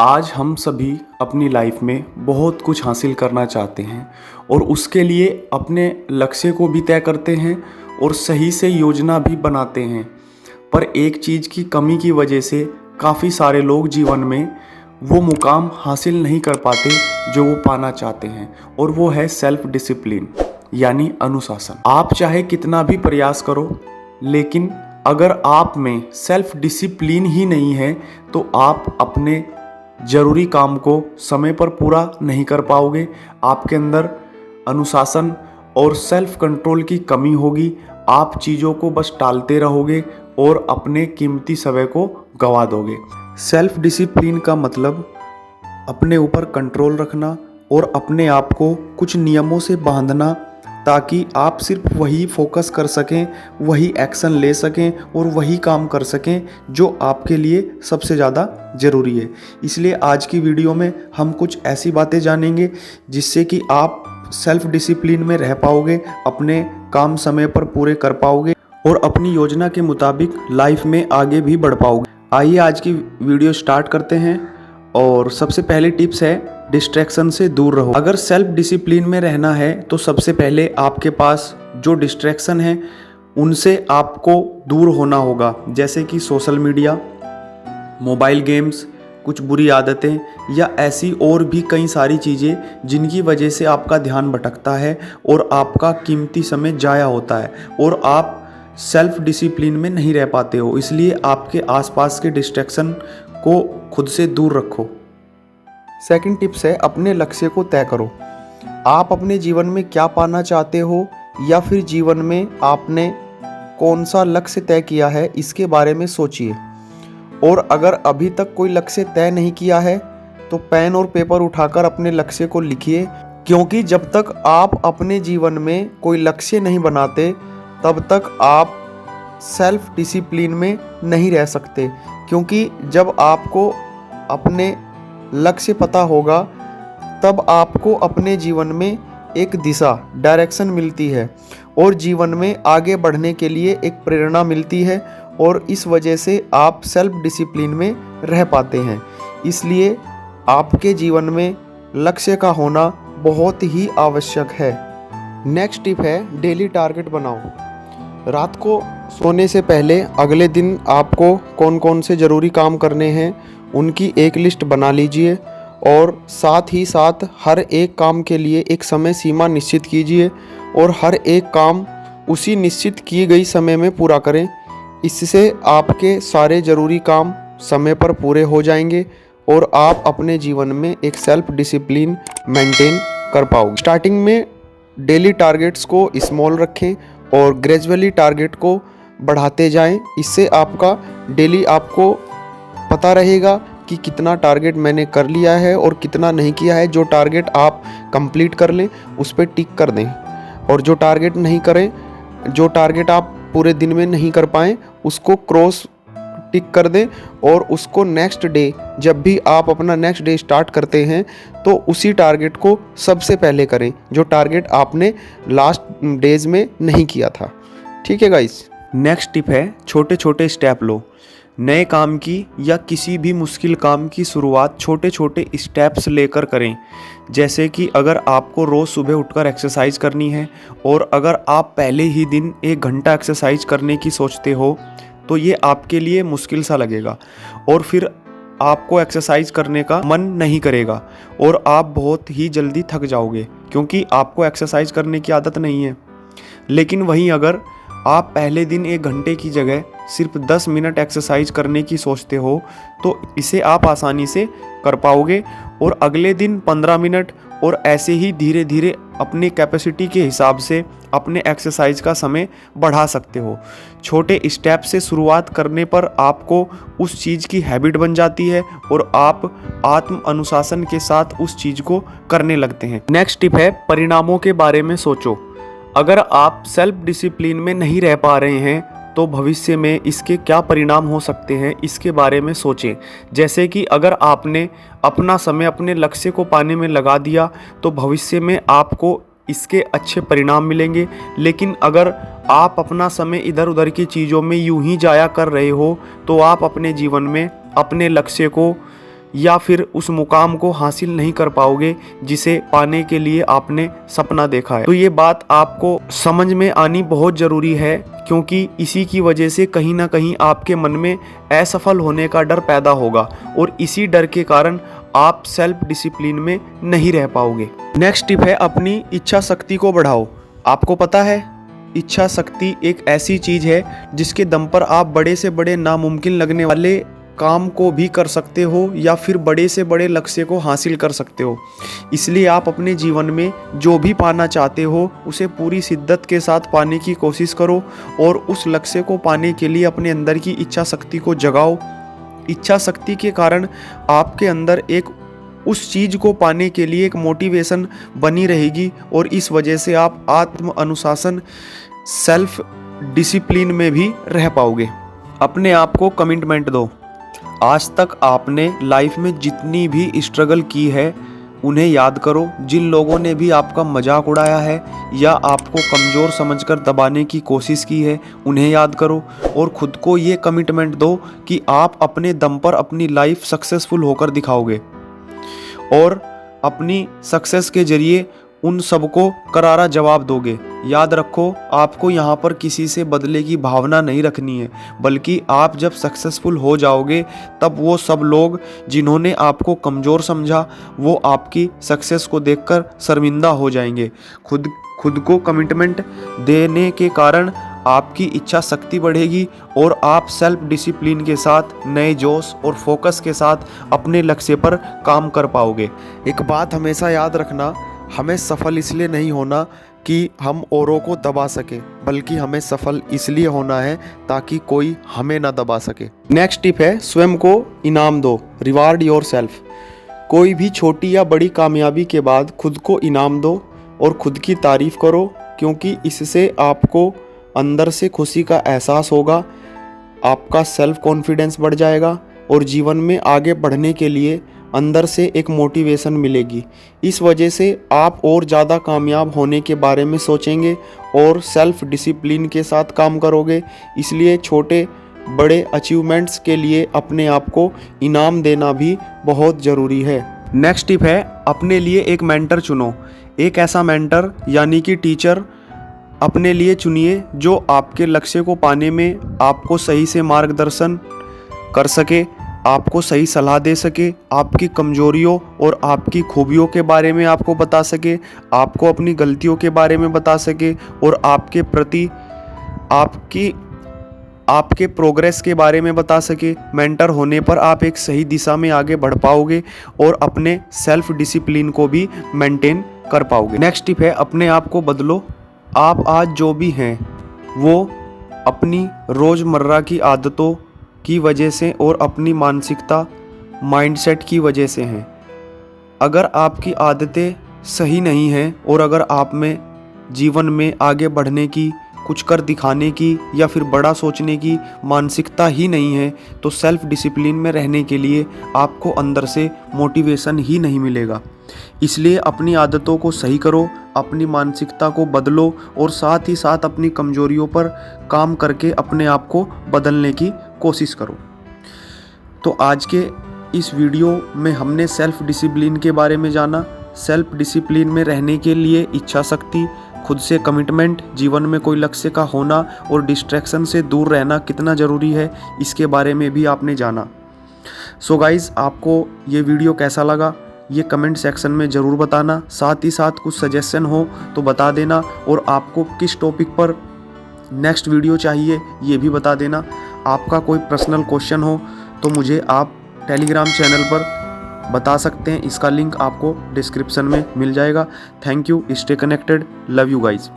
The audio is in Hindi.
आज हम सभी अपनी लाइफ में बहुत कुछ हासिल करना चाहते हैं और उसके लिए अपने लक्ष्य को भी तय करते हैं और सही से योजना भी बनाते हैं। पर एक चीज़ की कमी की वजह से काफ़ी सारे लोग जीवन में वो मुकाम हासिल नहीं कर पाते जो वो पाना चाहते हैं, और वो है सेल्फ डिसिप्लिन यानी अनुशासन। आप चाहे कितना भी प्रयास करो, लेकिन अगर आप में सेल्फ डिसिप्लिन ही नहीं है तो आप अपने ज़रूरी काम को समय पर पूरा नहीं कर पाओगे। आपके अंदर अनुशासन और सेल्फ कंट्रोल की कमी होगी। आप चीज़ों को बस टालते रहोगे और अपने कीमती समय को गंवा दोगे। सेल्फ डिसिप्लिन का मतलब अपने ऊपर कंट्रोल रखना और अपने आप को कुछ नियमों से बांधना, ताकि आप सिर्फ वही फोकस कर सकें, वही एक्शन ले सकें और वही काम कर सकें जो आपके लिए सबसे ज़्यादा ज़रूरी है। इसलिए आज की वीडियो में हम कुछ ऐसी बातें जानेंगे जिससे कि आप सेल्फ डिसिप्लिन में रह पाओगे, अपने काम समय पर पूरे कर पाओगे और अपनी योजना के मुताबिक लाइफ में आगे भी बढ़ पाओगे। आइए आज की वीडियो स्टार्ट करते हैं। और सबसे पहली टिप्स है, डिस्ट्रैक्शन से दूर रहो। अगर सेल्फ डिसिप्लिन में रहना है तो सबसे पहले आपके पास जो डिस्ट्रैक्शन है उनसे आपको दूर होना होगा, जैसे कि सोशल मीडिया, मोबाइल गेम्स, कुछ बुरी आदतें या ऐसी और भी कई सारी चीज़ें जिनकी वजह से आपका ध्यान भटकता है और आपका कीमती समय जाया होता है और आप सेल्फ डिसिप्लिन में नहीं रह पाते हो। इसलिए आपके आसपास के डिस्ट्रैक्शन को खुद से दूर रखो। सेकंड टिप्स है, अपने लक्ष्य को तय करो। आप अपने जीवन में क्या पाना चाहते हो या फिर जीवन में आपने कौन सा लक्ष्य तय किया है, इसके बारे में सोचिए। और अगर अभी तक कोई लक्ष्य तय नहीं किया है तो पेन और पेपर उठाकर अपने लक्ष्य को लिखिए, क्योंकि जब तक आप अपने जीवन में कोई लक्ष्य नहीं बनाते तब तक आप सेल्फ डिसिप्लिन में नहीं रह सकते। क्योंकि जब आपको अपने लक्ष्य पता होगा तब आपको अपने जीवन में एक दिशा, डायरेक्शन मिलती है और जीवन में आगे बढ़ने के लिए एक प्रेरणा मिलती है, और इस वजह से आप सेल्फ डिसिप्लिन में रह पाते हैं। इसलिए आपके जीवन में लक्ष्य का होना बहुत ही आवश्यक है। नेक्स्ट टिप है, डेली टारगेट बनाओ। रात को सोने से पहले अगले दिन आपको कौन कौन से ज़रूरी काम करने हैं उनकी एक लिस्ट बना लीजिए, और साथ ही साथ हर एक काम के लिए एक समय सीमा निश्चित कीजिए और हर एक काम उसी निश्चित की गई समय में पूरा करें। इससे आपके सारे ज़रूरी काम समय पर पूरे हो जाएंगे और आप अपने जीवन में एक सेल्फ डिसिप्लिन मेंटेन कर पाओगे। स्टार्टिंग में डेली टारगेट्स को स्मॉल रखें और ग्रेजुअली टारगेट को बढ़ाते जाएं। इससे आपका डेली आपको पता रहेगा कि कितना टारगेट मैंने कर लिया है और कितना नहीं किया है। जो टारगेट आप कंप्लीट कर लें उस पर टिक कर दें, और जो टारगेट नहीं करें, जो टारगेट आप पूरे दिन में नहीं कर पाएँ उसको क्रॉस टिक कर दें, और उसको नेक्स्ट डे जब भी आप अपना नेक्स्ट डे स्टार्ट करते हैं तो उसी टारगेट को सबसे पहले करें जो टारगेट आपने लास्ट डेज में नहीं किया था। ठीक है गाइस। नेक्स्ट टिप है, छोटे छोटे स्टेप लो। नए काम की या किसी भी मुश्किल काम की शुरुआत छोटे छोटे स्टेप्स लेकर करें। जैसे कि अगर आपको रोज़ सुबह उठकर एक्सरसाइज करनी है और अगर आप पहले ही दिन 1 घंटा एक्सरसाइज करने की सोचते हो तो ये आपके लिए मुश्किल सा लगेगा और फिर आपको एक्सरसाइज करने का मन नहीं करेगा और आप बहुत ही जल्दी थक जाओगे, क्योंकि आपको एक्सरसाइज करने की आदत नहीं है। लेकिन वहीं अगर आप पहले दिन 1 घंटे की जगह सिर्फ 10 मिनट एक्सरसाइज करने की सोचते हो तो इसे आप आसानी से कर पाओगे, और अगले दिन 15 मिनट, और ऐसे ही धीरे धीरे अपनी कैपेसिटी के हिसाब से अपने एक्सरसाइज का समय बढ़ा सकते हो। छोटे स्टेप से शुरुआत करने पर आपको उस चीज़ की हैबिट बन जाती है और आप आत्म अनुशासन के साथ उस चीज़ को करने लगते हैं। नेक्स्ट टिप है, परिणामों के बारे में सोचो। अगर आप सेल्फ डिसिप्लिन में नहीं रह पा रहे हैं तो भविष्य में इसके क्या परिणाम हो सकते हैं इसके बारे में सोचें। जैसे कि अगर आपने अपना समय अपने लक्ष्य को पाने में लगा दिया तो भविष्य में आपको इसके अच्छे परिणाम मिलेंगे। लेकिन अगर आप अपना समय इधर उधर की चीज़ों में यूं ही जाया कर रहे हो तो आप अपने जीवन में अपने लक्ष्य को या फिर उस मुकाम को हासिल नहीं कर पाओगे जिसे पाने के लिए आपने सपना देखा है। तो ये बात आपको समझ में आनी बहुत ज़रूरी है, क्योंकि इसी की वजह से कहीं ना कहीं आपके मन में असफल होने का डर पैदा होगा और इसी डर के कारण आप सेल्फ डिसिप्लिन में नहीं रह पाओगे। नेक्स्ट टिप है, अपनी इच्छा शक्ति को बढ़ाओ। आपको पता है, इच्छा शक्ति एक ऐसी चीज़ है जिसके दम पर आप बड़े से बड़े नामुमकिन लगने वाले काम को भी कर सकते हो या फिर बड़े से बड़े लक्ष्य को हासिल कर सकते हो। इसलिए आप अपने जीवन में जो भी पाना चाहते हो उसे पूरी शिद्दत के साथ पाने की कोशिश करो और उस लक्ष्य को पाने के लिए अपने अंदर की इच्छा शक्ति को जगाओ। इच्छा शक्ति के कारण आपके अंदर एक उस चीज़ को पाने के लिए एक मोटिवेशन बनी रहेगी और इस वजह से आप आत्म अनुशासन सेल्फ डिसिप्लिन में भी रह पाओगे। अपने आप को कमिटमेंट दो। आज तक आपने लाइफ में जितनी भी स्ट्रगल की है उन्हें याद करो। जिन लोगों ने भी आपका मजाक उड़ाया है या आपको कमज़ोर समझकर दबाने की कोशिश की है उन्हें याद करो और ख़ुद को ये कमिटमेंट दो कि आप अपने दम पर अपनी लाइफ सक्सेसफुल होकर दिखाओगे और अपनी सक्सेस के जरिए उन सबको करारा जवाब दोगे। याद रखो, आपको यहाँ पर किसी से बदले की भावना नहीं रखनी है, बल्कि आप जब सक्सेसफुल हो जाओगे तब वो सब लोग जिन्होंने आपको कमज़ोर समझा वो आपकी सक्सेस को देखकर शर्मिंदा हो जाएंगे। खुद को कमिटमेंट देने के कारण आपकी इच्छा शक्ति बढ़ेगी और आप सेल्फ डिसिप्लिन के साथ नए जोश और फोकस के साथ अपने लक्ष्य पर काम कर पाओगे। एक बात हमेशा याद रखना, हमें सफल इसलिए नहीं होना कि हम औरों को दबा सके, बल्कि हमें सफल इसलिए होना है ताकि कोई हमें ना दबा सके। नेक्स्ट टिप है, स्वयं को इनाम दो। Reward your self. कोई भी छोटी या बड़ी कामयाबी के बाद खुद को इनाम दो और खुद की तारीफ करो, क्योंकि इससे आपको अंदर से खुशी का एहसास होगा, आपका सेल्फ कॉन्फिडेंस बढ़ जाएगा और जीवन में आगे बढ़ने के लिए अंदर से एक मोटिवेशन मिलेगी। इस वजह से आप और ज़्यादा कामयाब होने के बारे में सोचेंगे और सेल्फ डिसिप्लिन के साथ काम करोगे। इसलिए छोटे बड़े अचीवमेंट्स के लिए अपने आप को इनाम देना भी बहुत ज़रूरी है। नेक्स्ट टिप है, अपने लिए एक मेंटर चुनो। एक ऐसा मेंटर यानी कि टीचर अपने लिए चुनिए जो आपके लक्ष्य को पाने में आपको सही से मार्गदर्शन कर सके, आपको सही सलाह दे सके, आपकी कमजोरियों और आपकी खूबियों के बारे में आपको बता सके, आपको अपनी गलतियों के बारे में बता सके और आपके प्रति आपके प्रोग्रेस के बारे में बता सके। मेंटर होने पर आप एक सही दिशा में आगे बढ़ पाओगे और अपने सेल्फ डिसिप्लिन को भी मेंटेन कर पाओगे। नेक्स्ट टिप है, अपने आप को बदलो। आप आज जो भी हैं वो अपनी रोज़मर्रा की आदतों की वजह से और अपनी मानसिकता माइंडसेट की वजह से हैं। अगर आपकी आदतें सही नहीं हैं और अगर आप में जीवन में आगे बढ़ने की, कुछ कर दिखाने की या फिर बड़ा सोचने की मानसिकता ही नहीं है, तो सेल्फ डिसिप्लिन में रहने के लिए आपको अंदर से मोटिवेशन ही नहीं मिलेगा। इसलिए अपनी आदतों को सही करो, अपनी मानसिकता को बदलो और साथ ही साथ अपनी कमजोरियों पर काम करके अपने आप को बदलने की कोशिश करो। तो आज के इस वीडियो में हमने सेल्फ डिसिप्लिन के बारे में जाना। सेल्फ डिसिप्लिन में रहने के लिए इच्छा शक्ति, खुद से कमिटमेंट, जीवन में कोई लक्ष्य का होना और डिस्ट्रैक्शन से दूर रहना कितना ज़रूरी है, इसके बारे में भी आपने जाना। सो गाइज़, आपको ये वीडियो कैसा लगा ये कमेंट सेक्शन में ज़रूर बताना। साथ ही साथ कुछ सजेशन हो तो बता देना और आपको किस टॉपिक पर नेक्स्ट वीडियो चाहिए ये भी बता देना। आपका कोई पर्सनल क्वेश्चन हो तो मुझे आप टेलीग्राम चैनल पर बता सकते हैं, इसका लिंक आपको डिस्क्रिप्शन में मिल जाएगा। Thank you, stay connected, love you guys.